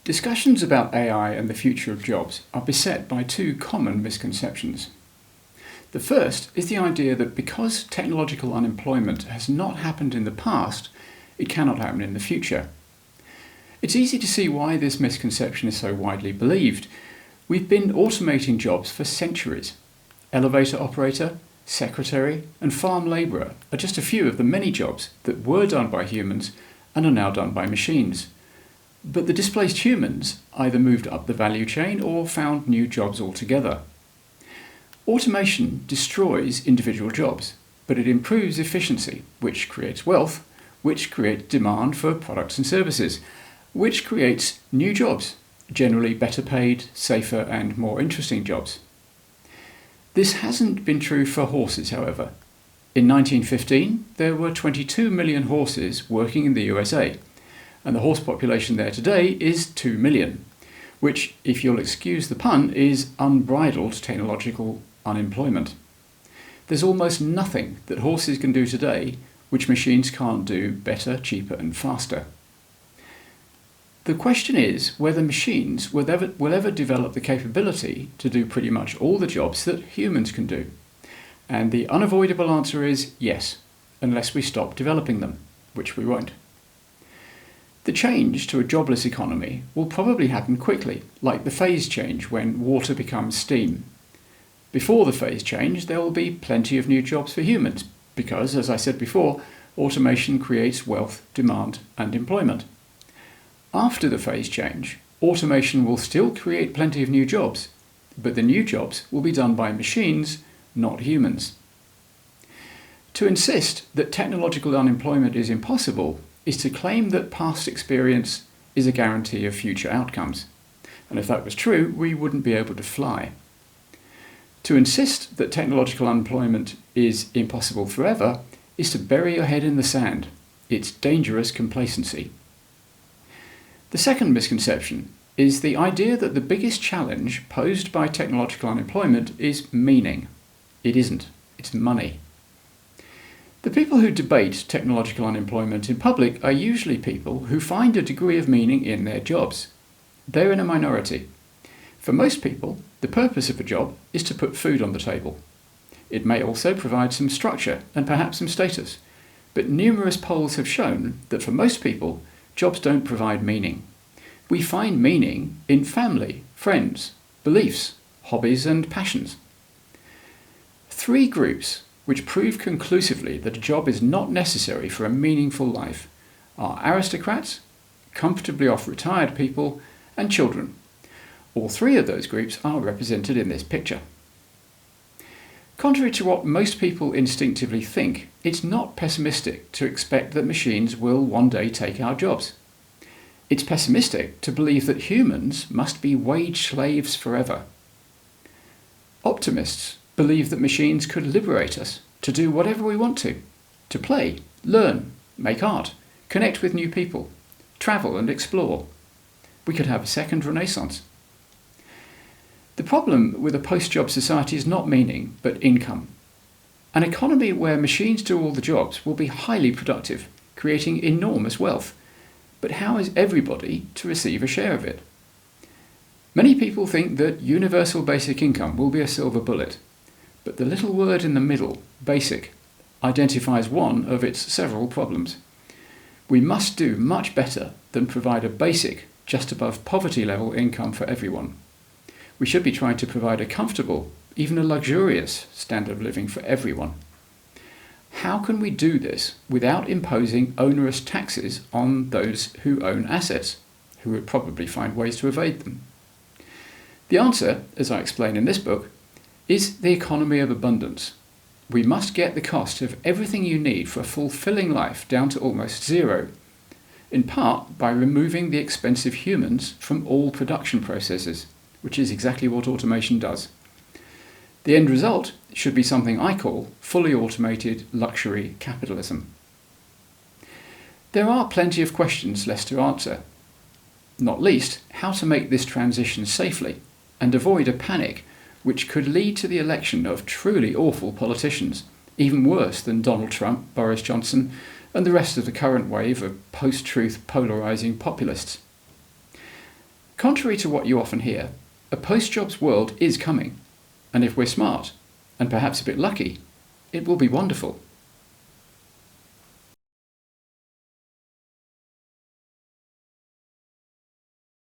Discussions about AI and the future of jobs are beset by two common misconceptions. The first is the idea that because technological unemployment has not happened in the past, it cannot happen in the future. It's easy to see why this misconception is so widely believed. We've been automating jobs for centuries. Elevator operator, secretary, and farm labourer are just a few of the many jobs that were done by humans and are now done by machines. But the displaced humans either moved up the value chain or found new jobs altogether. Automation destroys individual jobs, but it improves efficiency, which creates wealth, which creates demand for products and services, which creates new jobs, generally better paid, safer and more interesting jobs. This hasn't been true for horses, however. In 1915, there were 22 million horses working in the USA, and the horse population there today is 2 million, which, if you'll excuse the pun, is unbridled technological unemployment. There's almost nothing that horses can do today which machines can't do better, cheaper and faster. The question is whether machines will ever develop the capability to do pretty much all the jobs that humans can do. And the unavoidable answer is yes, unless we stop developing them, which we won't. The change to a jobless economy will probably happen quickly, like the phase change when water becomes steam. Before the phase change, there will be plenty of new jobs for humans, because, as I said before, automation creates wealth, demand, and employment. After the phase change, automation will still create plenty of new jobs, but the new jobs will be done by machines, not humans. To insist that technological unemployment is impossible is to claim that past experience is a guarantee of future outcomes. And if that was true, we wouldn't be able to fly. To insist that technological unemployment is impossible forever is to bury your head in the sand. It's dangerous complacency. The second misconception is the idea that the biggest challenge posed by technological unemployment is meaning. It isn't. It's money. The people who debate technological unemployment in public are usually people who find a degree of meaning in their jobs. They're in a minority. For most people, the purpose of a job is to put food on the table. It may also provide some structure and perhaps some status, but numerous polls have shown that for most people, jobs don't provide meaning. We find meaning in family, friends, beliefs, hobbies and passions. Three groups which prove conclusively that a job is not necessary for a meaningful life are aristocrats, comfortably off retired people, and children. All three of those groups are represented in this picture. Contrary to what most people instinctively think, it's not pessimistic to expect that machines will one day take our jobs. It's pessimistic to believe that humans must be wage slaves forever. Optimists believe that machines could liberate us to do whatever we want to play, learn, make art, connect with new people, travel and explore. We could have a second renaissance. The problem with a post-job society is not meaning, but income. An economy where machines do all the jobs will be highly productive, creating enormous wealth. But how is everybody to receive a share of it? Many people think that universal basic income will be a silver bullet, but the little word in the middle, basic, identifies one of its several problems. We must do much better than provide a basic, just above poverty level income for everyone. We should be trying to provide a comfortable, even a luxurious standard of living for everyone. How can we do this without imposing onerous taxes on those who own assets, who would probably find ways to evade them? The answer, as I explain in this book, is the economy of abundance. We must get the cost of everything you need for a fulfilling life down to almost zero, in part by removing the expensive humans from all production processes, which is exactly what automation does. The end result should be something I call fully automated luxury capitalism. There are plenty of questions left to answer, not least how to make this transition safely and avoid a panic which could lead to the election of truly awful politicians, even worse than Donald Trump, Boris Johnson, and the rest of the current wave of post-truth polarising populists. Contrary to what you often hear, a post-jobs world is coming, and if we're smart, and perhaps a bit lucky, it will be wonderful.